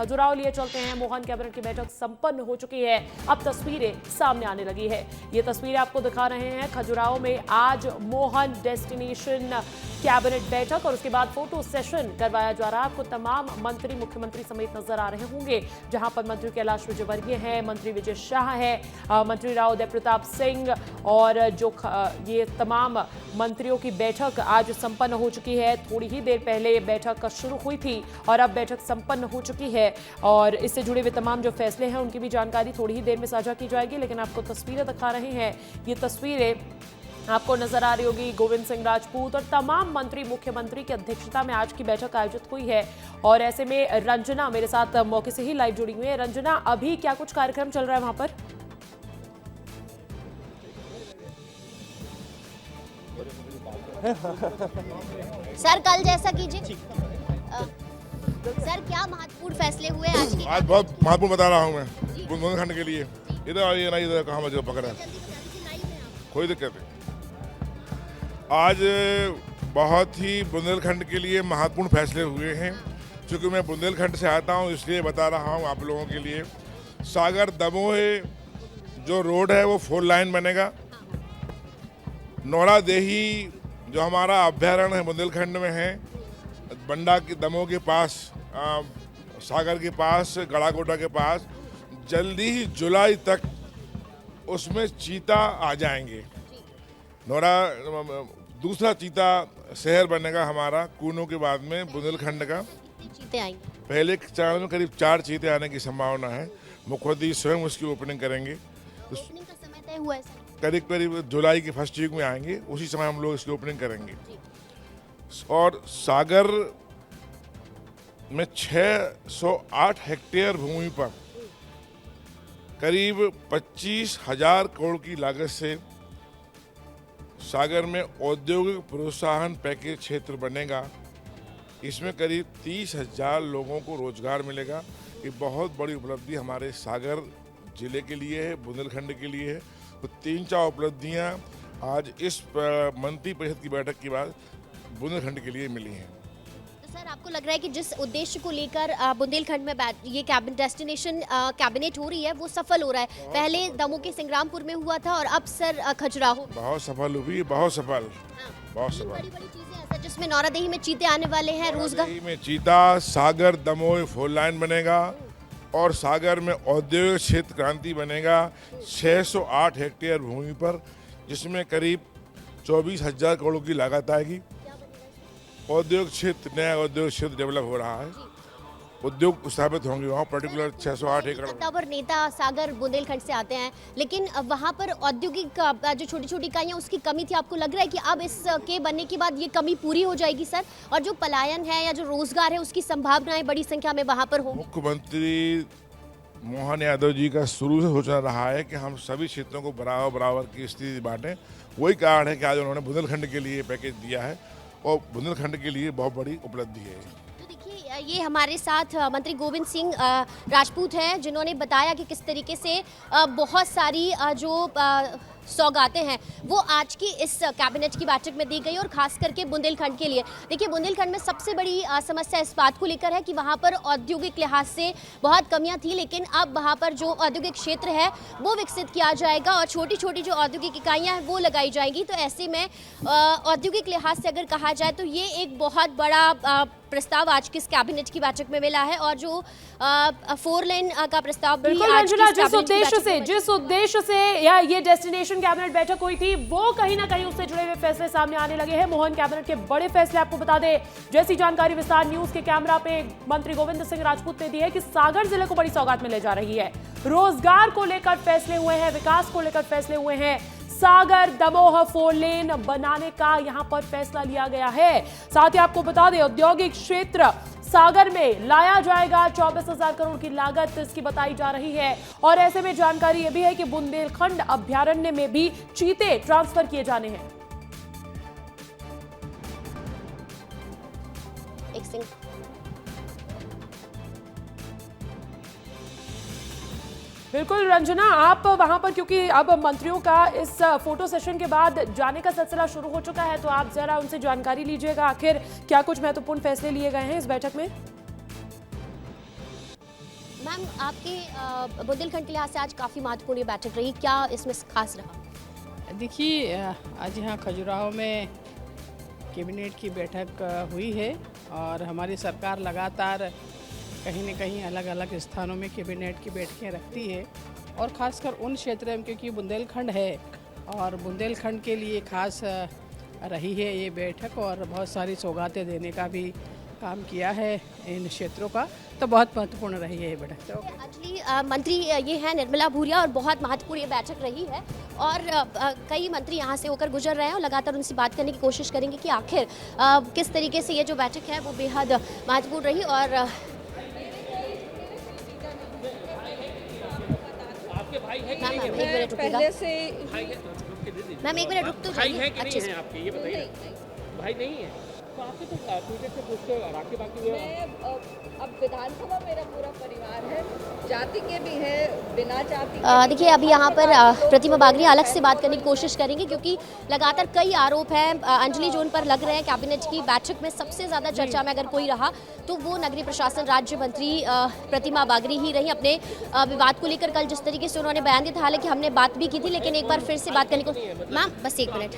खजुराहो लिए चलते हैं। मोहन कैबिनेट की बैठक संपन्न हो चुकी है, अब तस्वीरें सामने आने लगी है। ये तस्वीरें आपको दिखा रहे हैं खजुराहो में आज मोहन डेस्टिनेशन कैबिनेट बैठक और उसके बाद फोटो सेशन करवाया जा रहा है। आपको तमाम मंत्री मुख्यमंत्री समेत नजर आ रहे होंगे, जहां पर मंत्री कैलाश विजयवर्गीय हैं, मंत्री विजय शाह है, मंत्री राव उदय प्रताप सिंह और जो ये तमाम मंत्रियों की बैठक आज संपन्न हो चुकी है। थोड़ी ही देर पहले बैठक शुरू हुई थी और अब बैठक संपन्न हो चुकी है और इससे जुड़े हुए तमाम जो फैसले हैं उनकी भी जानकारी थोड़ी ही देर में साझा की जाएगी। लेकिन आपको तस्वीरें दिखा रहे हैं, ये तस्वीरें आपको नजर आ रही होगी। गोविंद सिंह राजपूत और तमाम मंत्री मुख्यमंत्री की अध्यक्षता में आज की बैठक आयोजित हुई है और ऐसे में रंजना मेरे साथ मौके से ही लाइव जुड़ी हुई है। रंजना, अभी क्या कुछ कार्यक्रम चल रहा है वहां पर? सर कल जैसा कीजिए। सर क्या महत्वपूर्ण फैसले हुए आज की? आज बहुत महत्वपूर्ण बता रहा हूँ मैं बुंदेलखंड के लिए। इधर आइए ना, इधर कहाँ मुझे पकड़ा है, कोई दिक्कत नहीं। आज बहुत ही बुंदेलखंड के लिए महत्वपूर्ण फैसले हुए हैं। क्योंकि मैं बुंदेलखंड से आता हूँ इसलिए बता रहा हूँ आप लोगों के लिए। सागर दमोह जो रोड है वो 4 लाइन बनेगा। नौरा देही जो हमारा अभ्यारण्य है बुंदेलखंड में है, बंडा की दमोह के पास, सागर के पास, गड़ाकोटा के पास, जल्दी ही जुलाई तक उसमें चीता आ जाएंगे। नौरा दूसरा चीता शहर बनेगा हमारा कूनो के बाद में बुंदेलखंड का। चीते आएंगे पहले चरण में करीब 4 चीते आने की संभावना है। मुख्यमंत्री स्वयं उसकी ओपनिंग करेंगे। ओपनिंग का समय तय हुआ है सर? करीब जुलाई की फर्स्ट वीक में आएंगे, उसी समय हम लोग इसकी ओपनिंग करेंगे। और सागर में 608 हेक्टेयर भूमि पर करीब 25,000 करोड़ की लागत से सागर में औद्योगिक प्रोत्साहन पैकेज क्षेत्र बनेगा। इसमें करीब 30,000 लोगों को रोजगार मिलेगा। ये बहुत बड़ी उपलब्धि हमारे सागर जिले के लिए है, बुंदेलखंड के लिए है। तो 3-4 उपलब्धियां आज इस मंत्री परिषद की बैठक के बाद बुंदेलखंड के लिए मिली हैं। तो सर आपको लग रहा है कि जिस उद्देश्य को लेकर बुंदेलखंड में ये कैबिनेट डेस्टिनेशन कैबिनेट हो रही है वो सफल हो रहा है? पहले दमोह के संग्रामपुर में हुआ था और अब सर खजुराहो। बहुत सफल हुई, बहुत सफल, बहुत सफल। बड़ी बड़ी चीजें हैं सर, जिसमें नौरादेही में चीते आने वाले हैं, रोजगार में चीता, सागर दमोह 4 लाइन बनेगा और सागर में औद्योगिक क्षेत्र क्रांति बनेगा 608 हेक्टेयर भूमि पर, जिसमें करीब 24,000 करोड़ की लागत आएगी। औद्योगिक क्षेत्र, नया औद्योगिक क्षेत्र डेवलप हो रहा है, उद्योग स्थापित होंगे वहाँ। पर्टिकुलर 608 एकड़ और नेता सागर बुंदेलखंड से आते हैं, लेकिन वहाँ पर औद्योगिक जो छोटी छोटी इकाइयाँ उसकी कमी थी। आपको लग रहा है कि अब इसके बनने के बाद ये कमी पूरी हो जाएगी सर? और जो पलायन है या जो रोजगार है उसकी संभावनाएं बड़ी संख्या में वहाँ पर हो? मुख्यमंत्री मोहन यादव जी का शुरू से सोचना रहा है कि हम सभी क्षेत्रों को बराबर बराबर की स्थिति बांटें। वही कारण है कि आज उन्होंने बुंदेलखंड के लिए पैकेज दिया है और बुंदेलखंड के लिए बहुत बड़ी उपलब्धि है। तो देखिए ये हमारे साथ मंत्री गोविंद सिंह राजपूत हैं, जिन्होंने बताया कि किस तरीके से बहुत सारी जो सौगातें हैं वो आज की इस कैबिनेट की बैठक में दी गई और खास करके बुंदेलखंड के लिए। देखिए बुंदेलखंड में सबसे बड़ी समस्या इस बात को लेकर है कि वहाँ पर औद्योगिक लिहाज से बहुत कमियां थी, लेकिन अब वहाँ पर जो औद्योगिक क्षेत्र है वो विकसित किया जाएगा और छोटी छोटी जो औद्योगिक इकाइयाँ हैं वो लगाई जाएंगी। तो ऐसे में औद्योगिक लिहाज से अगर कहा जाए तो ये एक बहुत बड़ा प्रस्ताव आज की इस कैबिनेट की बैठक में मिला है और जो 4 लाइन का प्रस्ताव भी आज जिस उद्देश्य से या ये डेस्टिनेशन कैबिनेट बैठक हुई थी वो कहीं ना कहीं उससे जुड़े हुए फैसले सामने आने लगे हैं। मोहन कैबिनेट के बड़े फैसले आपको बता दें, जैसी जानकारी विस्तार न्यूज के कैमरा पे मंत्री गोविंद सिंह राजपूत ने दी है कि सागर जिले को बड़ी सौगात में ले जा रही है। रोजगार को लेकर फैसले हुए हैं, विकास को लेकर फैसले हुए हैं। सागर दमोह 4 लेन बनाने का यहां पर फैसला लिया गया है। साथ ही आपको बता दें औद्योगिक क्षेत्र सागर में लाया जाएगा। 24,000 करोड़ की लागत इसकी बताई जा रही है और ऐसे में जानकारी यह भी है कि बुंदेलखंड अभ्यारण्य में भी चीते ट्रांसफर किए जाने हैं। बिल्कुल रंजना, आप वहां पर क्योंकि अब मंत्रियों का इस फोटो सेशन के बाद जाने का सिलसिला शुरू हो चुका है, तो आप जरा उनसे जानकारी लीजिएगा आखिर क्या कुछ महत्वपूर्ण फैसले लिए गए हैं इस बैठक में। मैम, आपके बुंदेलखंड के लिहाज से आज काफ़ी महत्वपूर्ण ये बैठक रही, क्या इसमें खास रहा? देखिए, आज यहाँ खजुराहो में कैबिनेट की बैठक हुई है और हमारी सरकार लगातार कहीं न कहीं अलग अलग स्थानों में कैबिनेट की बैठकें रखती है और ख़ासकर उन क्षेत्रों में, क्योंकि बुंदेलखंड है और बुंदेलखंड के लिए खास रही है ये बैठक और बहुत सारी सौगातें देने का भी काम किया है इन क्षेत्रों का, तो बहुत महत्वपूर्ण रही है ये बैठक। एक्चुअली मंत्री ये है निर्मला भूरिया और बहुत महत्वपूर्ण ये बैठक रही है और कई मंत्री यहाँ से होकर गुजर रहे हैं और लगातार उनसे बात करने की कोशिश करेंगे कि आखिर किस तरीके से ये जो बैठक है वो बेहद महत्वपूर्ण रही। और मैम एक मिनट रुकिएगा, मैम एक मिनट रुक तो जाइए। अच्छे से आपके ये बताइए, भाई नहीं है तो आपके तो ट्विटर से पूछते राखी बाकी हुए। मैं अब विधानसभा मेरा पूरा परिवार है, जाति के भी है, बिना जाति देखिए, अभी यहाँ पर प्रतिमा बागरी अलग से बात करने की कोशिश करेंगे क्योंकि लगातार कई आरोप हैं अंजलि जो उन पर लग रहे हैं। कैबिनेट की बैठक में सबसे ज़्यादा चर्चा में अगर कोई रहा तो वो नगरीय प्रशासन राज्य मंत्री प्रतिमा बागरी ही रही। अपने विवाद को लेकर कल जिस तरीके से उन्होंने बयान दिया था, हालांकि हमने बात भी की थी, लेकिन एक बार फिर से बात करने को। मैम बस एक मिनट,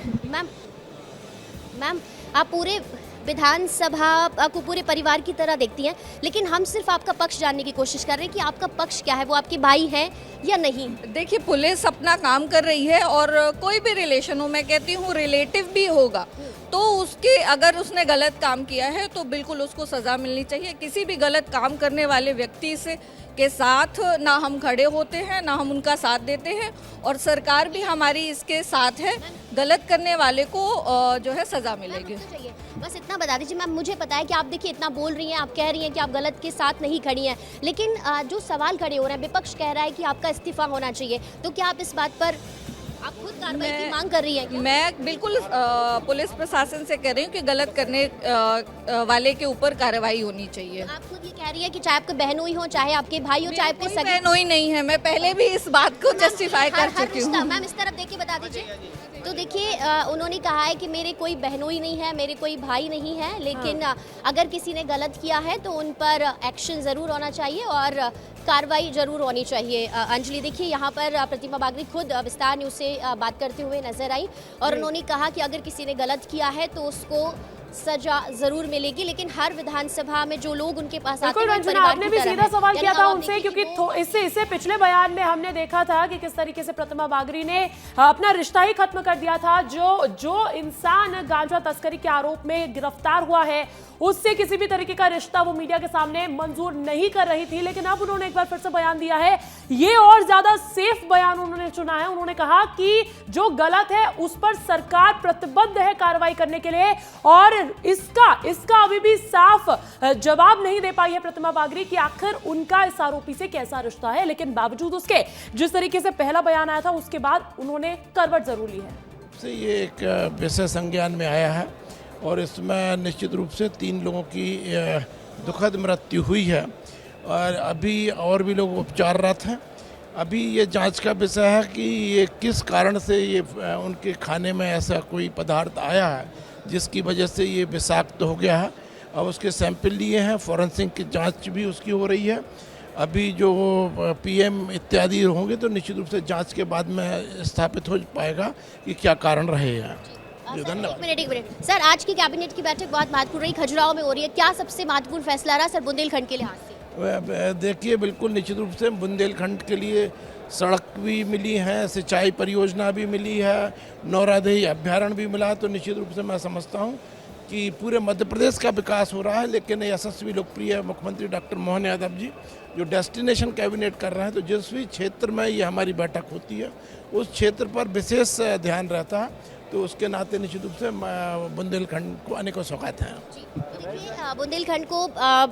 मैम आप पूरे विधानसभा को पूरे परिवार की तरह देखती हैं, लेकिन हम सिर्फ आपका पक्ष जानने की कोशिश कर रहे हैं कि आपका पक्ष क्या है, वो आपके भाई हैं या नहीं? देखिए, पुलिस अपना काम कर रही है और कोई भी रिलेशन हो, मैं कहती हूँ रिलेटिव भी होगा तो उसके अगर उसने गलत काम किया है तो बिल्कुल उसको सज़ा मिलनी चाहिए। किसी भी गलत काम करने वाले व्यक्ति से के साथ ना हम खड़े होते हैं ना हम उनका साथ देते हैं और सरकार भी हमारी इसके साथ है। गलत करने वाले को जो है सज़ा मिलेगी। बस इतना बता दीजिए मैम, मुझे पता है कि आप देखिए इतना बोल रही हैं, आप कह रही हैं कि आप गलत के साथ नहीं खड़ी हैं, लेकिन जो सवाल खड़े हो रहे हैं, विपक्ष कह रहा है कि आपका इस्तीफा होना चाहिए, तो क्या आप इस बात पर आप खुद कार्रवाई की मांग कर रही हैं क्या? मैं बिल्कुल पुलिस प्रशासन से कह रही हूँ कि गलत करने वाले के ऊपर कार्रवाई होनी चाहिए। आप खुद ये कह रही है कि चाहे आपके बहनोई हो, चाहे आपके भाई हो, चाहे आपके सगे। बहनोई नहीं है, मैं पहले भी इस बात को जस्टिफाई कर चुकी हूँ। मैम इस तरफ देखिए, बता दीजिए। तो देखिए, उन्होंने कहा है कि मेरे कोई बहनोई नहीं है, मेरे कोई भाई नहीं है, लेकिन अगर किसी ने गलत किया है तो उन पर एक्शन ज़रूर होना चाहिए और कार्रवाई ज़रूर होनी चाहिए। अंजलि, देखिए यहाँ पर प्रतिमा बागरी खुद विस्तार न्यूज़ से बात करते हुए नजर आई और उन्होंने कहा कि अगर किसी ने गलत किया है तो उसको सजा जरूर मिलेगी, लेकिन हर विधानसभा में जो लोग उनके पास आते हैं, रंजना, आपने भी सीधा सवाल किया था उनसे, क्योंकि इससे पिछले बयान में हमने देखा था कि किस तरीके से प्रतिमा बागरी ने अपना रिश्ता ही खत्म कर दिया था। जो इंसान गांजा तस्करी के आरोप में गिरफ्तार हुआ है उससे किसी भी तरीके का रिश्ता वो मीडिया के सामने मंजूर नहीं कर रही थी, लेकिन अब उन्होंने एक बार फिर से बयान दिया है। ये और ज्यादा सेफ बयान उन्होंने चुना है। उन्होंने कहा कि जो गलत है उस पर सरकार प्रतिबद्ध है कार्रवाई करने के लिए और इसका अभी भी साफ जवाब नहीं दे पाई है प्रतिमा बागरी कि आखिर उनका इस आरोपी से कैसा रिश्ता है, लेकिन बावजूद उसके जिस तरीके से पहला बयान आया था उसके बाद उन्होंने करवट जरूर ली है। ये एक विषय संज्ञान में आया है और इसमें निश्चित रूप से 3 लोगों की दुखद मृत्यु हुई है और अभी और भी लोग उपचाररत हैं। अभी ये जांच का विषय है कि ये किस कारण से ये उनके खाने में ऐसा कोई पदार्थ आया है जिसकी वजह से ये विषाक्त हो गया है। अब उसके सैंपल लिए हैं, फॉरेंसिक की जांच भी उसकी हो रही है। अभी जो पीएम इत्यादि होंगे तो निश्चित रूप से जांच के बाद में स्थापित हो पाएगा कि क्या कारण रहे हैं। धन्यवाद। एक मिनट सर, आज की कैबिनेट की बैठक बहुत महत्वपूर्ण रही, खजुराहो में हो रही है, क्या सबसे महत्वपूर्ण फैसला रहा सर बुंदेलखंड के लिहाज से? देखिए, बिल्कुल निश्चित रूप से बुंदेलखंड के लिए सड़क भी मिली है, सिंचाई परियोजना भी मिली है, नौरादेही अभ्यारण्य भी मिला, तो निश्चित रूप से मैं समझता हूँ कि पूरे मध्य प्रदेश का विकास हो रहा है। लेकिन यशस्वी लोकप्रिय मुख्यमंत्री डॉक्टर मोहन यादव जी जो डेस्टिनेशन कैबिनेट कर रहे हैं, तो जिस भी क्षेत्र में ये हमारी बैठक होती है उस क्षेत्र पर विशेष ध्यान रहता है, तो उसके नाते निश्चित रूप से बुंदेलखंड को अनेकों सौगात हैं। बुंदेलखंड को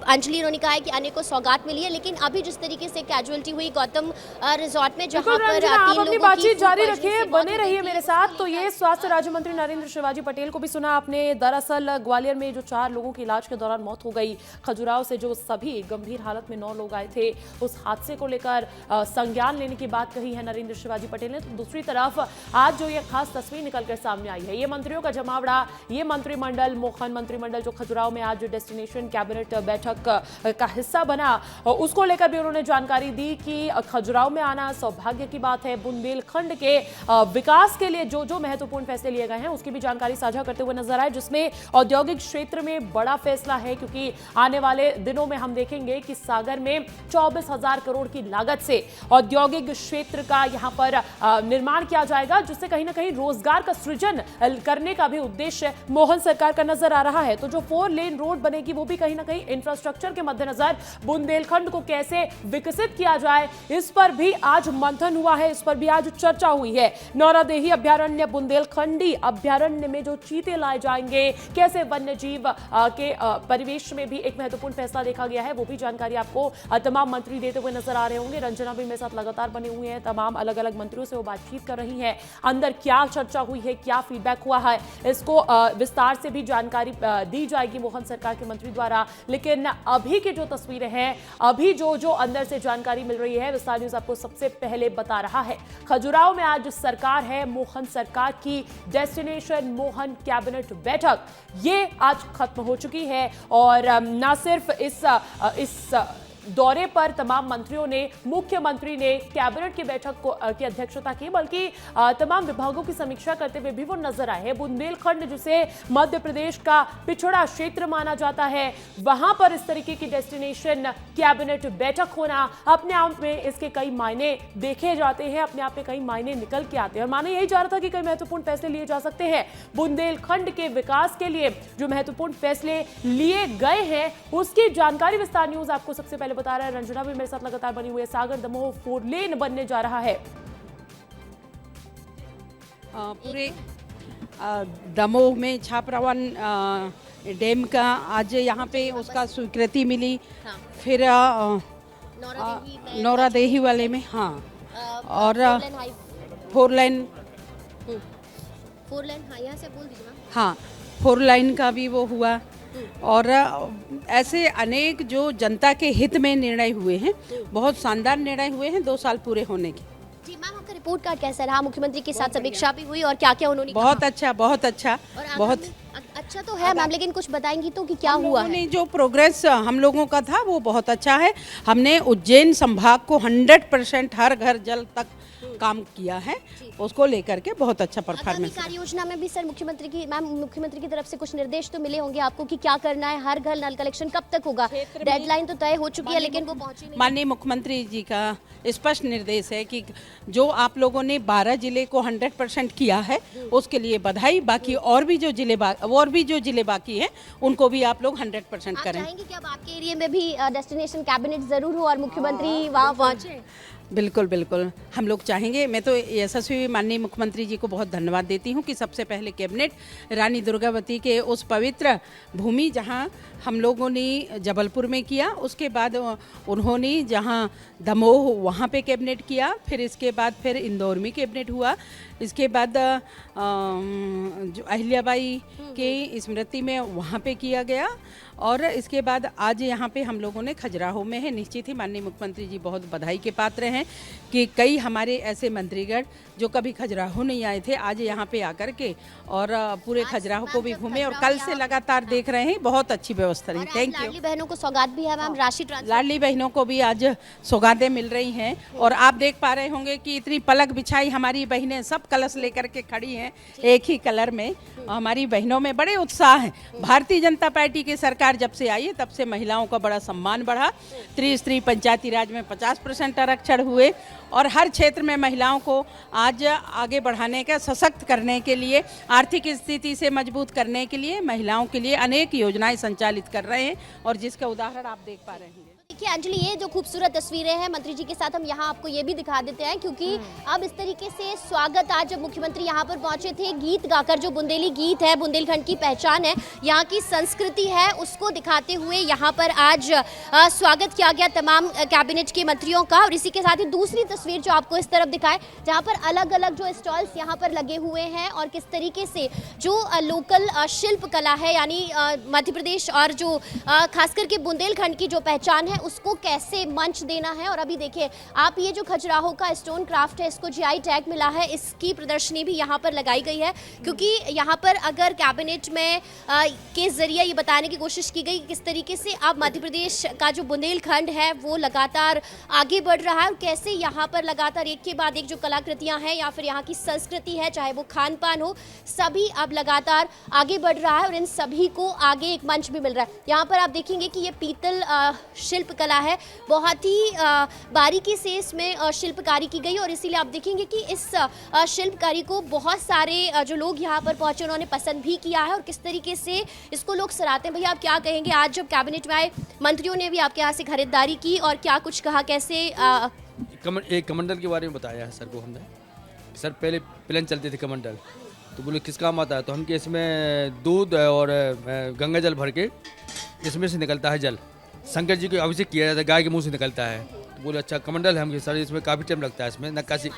अंजलि उन्होंने कहा है कि अनेकों सौगात मिली है, लेकिन अभी जिस तरीके से कैजुअलिटी हुई गौतम रिजॉर्ट में, जहां पर आप अपनी बातचीत जारी रखिए, बने रहिए मेरे साथ। तो ये स्वास्थ्य राज्य मंत्री नरेंद्र शिवाजी पटेल को भी सुना आपने। दरअसल ग्वालियर में जो 4 लोगों की इलाज के दौरान मौत हो गई, खजुराहो से जो सभी गंभीर हालत में 9 लोग आए थे, उस हादसे को लेकर संज्ञान लेने की बात कही है नरेंद्र शिवाजी पटेल ने। तो दूसरी तरफ आज जो ये खास तस्वीर निकल कर सामने आई है। ये मंत्रियों का जमावड़ा, ये मंत्रिमंडल, मोहन मंत्रिमंडल जो खजुराहो में आज डेस्टिनेशन कैबिनेट बैठक का हिस्सा बना, उसको लेकर भी उन्होंने जानकारी दी कि खजुराहो में आना सौभाग्य की बात है। बुंदेलखंड के विकास के लिए जो जो महत्वपूर्ण फैसले लिए गए हैं उसकी भी जानकारी साझा करते हुए नजर आए, जिसमें औद्योगिक क्षेत्र में बड़ा फैसला है, क्योंकि आने वाले दिनों में हम देखेंगे कि सागर में 24,000 करोड़ की लागत से औद्योगिक क्षेत्र का यहां पर निर्माण किया जाएगा, जिससे कहीं ना कहीं रोजगार का सृजन करने का भी उद्देश्य मोहन सरकार का नजर आ रहा है। तो जो 4 लेन रोड बनेगी वो भी कहीं ना कहीं इंफ्रास्ट्रक्चर के मद्देनजर बुंदेलखंड को कैसे विकसित किया जाए, इस पर भी आज मंथन हुआ है, इस पर भी आज चर्चा हुई है। नौरादेही अभ्यारण्य, बुंदेलखंडी अभ्यारण्य में जो चीते लाए जाएंगे, कैसे वन्य जीव के परिवेश में भी एक महत्वपूर्ण फैसला देखा गया है, वो भी जानकारी आपको तमाम मंत्री देते हुए नजर आ रहे होंगे। रंजना भी मेरे साथ लगातार बने हुए हैं, तमाम अलग अलग मंत्रियों से वो बातचीत कर रही हैं। अंदर क्या चर्चा हुई है, क्या फीडबैक हुआ है, इसको विस्तार से भी जानकारी दी जाएगी मोहन सरकार के मंत्री द्वारा। लेकिन अभी की जो तस्वीरें हैं, अभी जो जो अंदर से जानकारी मिल रही है, विस्तार न्यूज आपको सबसे पहले बता रहा है। खजुराहो में आज सरकार है, मोहन सरकार की डेस्टिनेशन मोहन कैबिनेट बैठक ये आज खत्म हो चुकी है। और न सिर्फ इस दौरे पर तमाम मंत्रियों ने, मुख्यमंत्री ने कैबिनेट की बैठक की अध्यक्षता की, बल्कि तमाम विभागों की समीक्षा करते हुए भी वो नजर आए हैं। बुंदेलखंड जिसे मध्य प्रदेश का पिछड़ा क्षेत्र माना जाता है, वहां पर इस तरीके की डेस्टिनेशन कैबिनेट बैठक होना अपने आप में इसके कई मायने देखे जाते हैं, अपने आप में कई मायने निकल के आते हैं। और माना यही जा रहा था कि कई महत्वपूर्ण फैसले लिए जा सकते हैं। बुंदेलखंड के विकास के लिए जो महत्वपूर्ण फैसले लिए गए हैं उसकी जानकारी विस्तार न्यूज आपको सबसे पहले बता रहा है। रंजना भी मेरे साथ लगातार बनी हुई है। सागर दमोह 4 लेन बनने जा रहा है। पूरे दमोह में छापरावन डैम का आज यहाँ पे उसका स्वीकृति मिली। हाँ। फिर नौरादेही वाले में, हाँ, और 4 लेन, हाँ, यहाँ से बोल दीजिए ना। हाँ, 4 लाइन का भी वो हुआ। और ऐसे अनेक जो जनता के हित में निर्णय हुए हैं, बहुत शानदार निर्णय हुए हैं 2 साल पूरे होने के। जी मैम, आपका रिपोर्ट कार्ड कैसा रहा? मुख्यमंत्री के साथ समीक्षा भी हुई और क्या क्या उन्होंने बहुत कहा? अच्छा, बहुत अच्छा, बहुत अच्छा तो है मैम, लेकिन कुछ बताएंगी तो कि क्या हुआ है? जो प्रोग्रेस हम लोगों का था वो बहुत अच्छा है। हमने उज्जैन संभाग को 100% हर घर जल तक काम किया है, उसको लेकर के बहुत अच्छा परफॉर्मेंस। कार्य योजना में भी सर मुख्यमंत्री की तरफ से कुछ निर्देश तो मिले होंगे आपको कि क्या करना है, हर घर नल कलेक्शन कब तक होगा? डेडलाइन तो तय हो चुकी है लेकिन वो पहुंची नहीं। माननीय मुख्यमंत्री जी का स्पष्ट निर्देश है कि जो आप लोगों ने 12 जिले को 100% किया है उसके लिए बधाई। बाकी और भी जो जिले बाकी हैं उनको भी आप लोग 100% करें। आप चाहेंगे कि अब आपके एरिया में भी डेस्टिनेशन कैबिनेट जरूर हो और मुख्यमंत्री वहाँ पहुँचे? बिल्कुल बिल्कुल, हम लोग चाहेंगे। मैं तो यशस्वी माननीय मुख्यमंत्री जी को बहुत धन्यवाद देती हूँ कि सबसे पहले कैबिनेट रानी दुर्गावती के उस पवित्र भूमि जहाँ हम लोगों ने जबलपुर में किया, उसके बाद उन्होंने जहाँ दमोह वहाँ पे कैबिनेट किया, फिर इसके बाद फिर इंदौर में कैबिनेट हुआ, इसके बाद जो अहिल्याबाई के स्मृति में वहाँ पे किया गया, और इसके बाद आज यहाँ पे हम लोगों ने खजुराहो में है। निश्चित ही माननीय मुख्यमंत्री जी बहुत बधाई के पात्र हैं कि कई हमारे ऐसे मंत्रीगण जो कभी खजुराहो नहीं आए थे आज यहाँ पे आकर के और पूरे खजुराहो को भी घूमे और कल से लगातार देख रहे हैं। बहुत अच्छी व्यवस्था रही। Thank you. लाडली बहनों को सौगात भी है मैम, राशि ट्रांसफर। लाडली बहनों को भी आज सौगातें मिल रही हैं और आप देख पा रहे होंगे कि इतनी पलक बिछाई हमारी बहनें सब कलश लेकर के खड़ी हैं एक ही कलर में। हमारी बहनों में बड़े उत्साह है। भारतीय जनता पार्टी की सरकार जब से आई है तब से महिलाओं का बड़ा सम्मान बढ़ा। त्रिस्तरीय पंचायती राज में 50% आरक्षण हुए और हर क्षेत्र में महिलाओं को आज आगे बढ़ाने का, सशक्त करने के लिए, आर्थिक स्थिति से मजबूत करने के लिए महिलाओं के लिए अनेक योजनाएं संचालित कर रहे हैं और जिसका उदाहरण आप देख पा रहे हैं। देखिए अंजलि, ये जो खूबसूरत तस्वीरें हैं मंत्री जी के साथ हम यहाँ आपको ये भी दिखा देते हैं, क्योंकि अब इस तरीके से स्वागत, आज जब मुख्यमंत्री यहाँ पर पहुंचे थे गीत गाकर, जो बुंदेली गीत है, बुंदेलखंड की पहचान है, यहाँ की संस्कृति है, उसको दिखाते हुए यहाँ पर आज स्वागत किया गया तमाम कैबिनेट के मंत्रियों का। और इसी के साथ ही दूसरी तस्वीर जो आपको इस तरफ दिखाए, जहाँ पर अलग अलग जो स्टॉल्स यहाँ पर लगे हुए हैं और किस तरीके से जो लोकल शिल्प कला है, यानी मध्य प्रदेश और जो खास करके बुंदेलखंड की जो पहचान है उसको कैसे मंच देना है। और अभी देखिए आप, ये जो खजुराहो का स्टोन क्राफ्ट है इसको जीआई टैग मिला है, इसकी प्रदर्शनी भी यहाँ पर लगाई गई है, क्योंकि यहाँ पर अगर कैबिनेट में के जरिए ये बताने की कोशिश की गई किस तरीके से अब मध्य प्रदेश का जो बुंदेलखंड है वो लगातार आगे बढ़ रहा है और कैसे यहाँ पर लगातार एक के बाद एक जो कलाकृतियाँ हैं या फिर यहाँ की संस्कृति है, चाहे वो खान पान हो, सभी अब लगातार आगे बढ़ रहा है और इन सभी को आगे एक मंच भी मिल रहा है। यहाँ पर आप देखेंगे कि ये पीतल शिल्प कला है, बहुत ही बारीकी से इसमें शिल्पकारी की गई और इसीलिए आप देखेंगे कि इस शिल्पकारी को बहुत सारे जो लोग यहाँ पर पहुंचे उन्होंने पसंद भी किया है और किस तरीके से इसको लोग सराहते हैं। भैया आप क्या कहेंगे, आज जब कैबिनेट में आए मंत्रियों ने भी आपके यहाँ से खरीदारी की और क्या कुछ कहा, कैसे एक कमंडल के बारे में बताया है सर को हमने। सर पहले प्लेन चलते थे कमंडल, तो बोले किस काम आता है, तो हम के इसमें दूध और गंगा जल भर के इसमें से निकलता है जल, शंकर जी को अभिषेक किया जाता है, गाय के मुंह से निकलता है। तो बोले अच्छा कमंडल है, हम सर इसमें काफ़ी टाइम लगता है, इसमें नक्काशी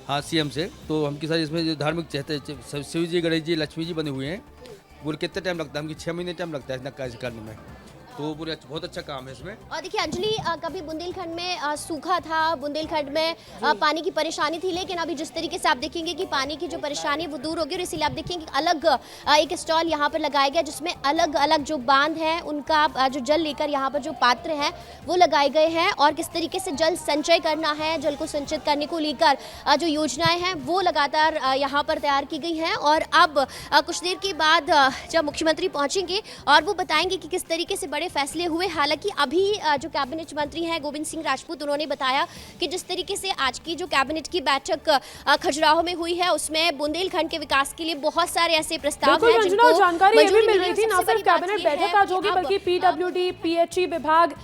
हाँ सीएम से, तो हम सर इसमें जो धार्मिक चाहते शिव जी, गणेश जी, लक्ष्मी जी बने हुए हैं, बोले कितना टाइम लगता है, हमकी 6 महीने टाइम लगता है नक्काशी करने में, तो बोले बहुत अच्छा काम है इसमें। और देखिए अंजलि, कभी बुंदेलखंड में सूखा था, बुंदेलखंड में पानी की परेशानी थी, लेकिन अभी जिस तरीके से आप देखेंगे कि पानी की जो परेशानी है वो दूर होगी और इसीलिए आप देखेंगे अलग एक स्टॉल यहाँ पर लगाया गया जिसमें अलग अलग जो बांध हैं उनका जो जल लेकर यहाँ पर जो पात्र हैं वो लगाए गए हैं और किस तरीके से जल संचय करना है, जल को संचित करने को लेकर जो योजनाएं हैं वो लगातार यहाँ पर तैयार की गई हैं। और अब कुछ देर के बाद जब मुख्यमंत्री पहुँचेंगे और वो बताएंगे कि किस तरीके से बड़े फैसले हुए। हालांकि अभी जो कैबिनेट मंत्री हैं गोविंद सिंह राजपूत, उन्होंने बताया कि जिस तरीके से आज की जो कैबिनेट की बैठक खजुराहो में हुई है उसमें बुंदेलखंड के विकास के लिए बहुत सारे ऐसे प्रस्ताव हैं जिनको जानकारी ये भी मिल रही थी, ना सबसे सिर्फ बड़ी बात कैबिनेट ये है बैठक आज होगी कि बल्कि पीडब्ल्यूडी, पीएचई विभाग,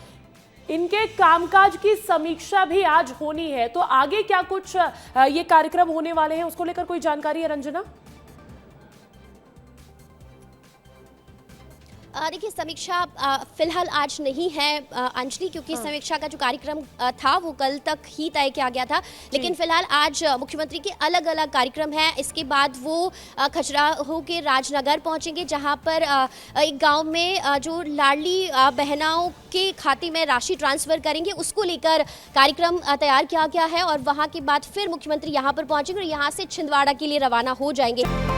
इनके कामकाज की समीक्षा भी आज होनी है। तो आगे क्या कुछ ये कार्यक्रम होने वाले हैं उसको लेकर कोई जानकारी है रंजना? देखिए समीक्षा फिलहाल आज नहीं है अंजलि, क्योंकि समीक्षा का जो कार्यक्रम था वो कल तक ही तय किया गया था, लेकिन फिलहाल आज मुख्यमंत्री के अलग अलग कार्यक्रम हैं। इसके बाद वो खजुराहो के राजनगर पहुंचेंगे जहां पर एक गांव में जो लाडली बहनाओं के खाते में राशि ट्रांसफर करेंगे उसको लेकर कार्यक्रम तैयार किया गया है और वहां के बाद फिर मुख्यमंत्री यहां पर पहुंचेंगे और यहां से छिंदवाड़ा के लिए रवाना हो जाएंगे।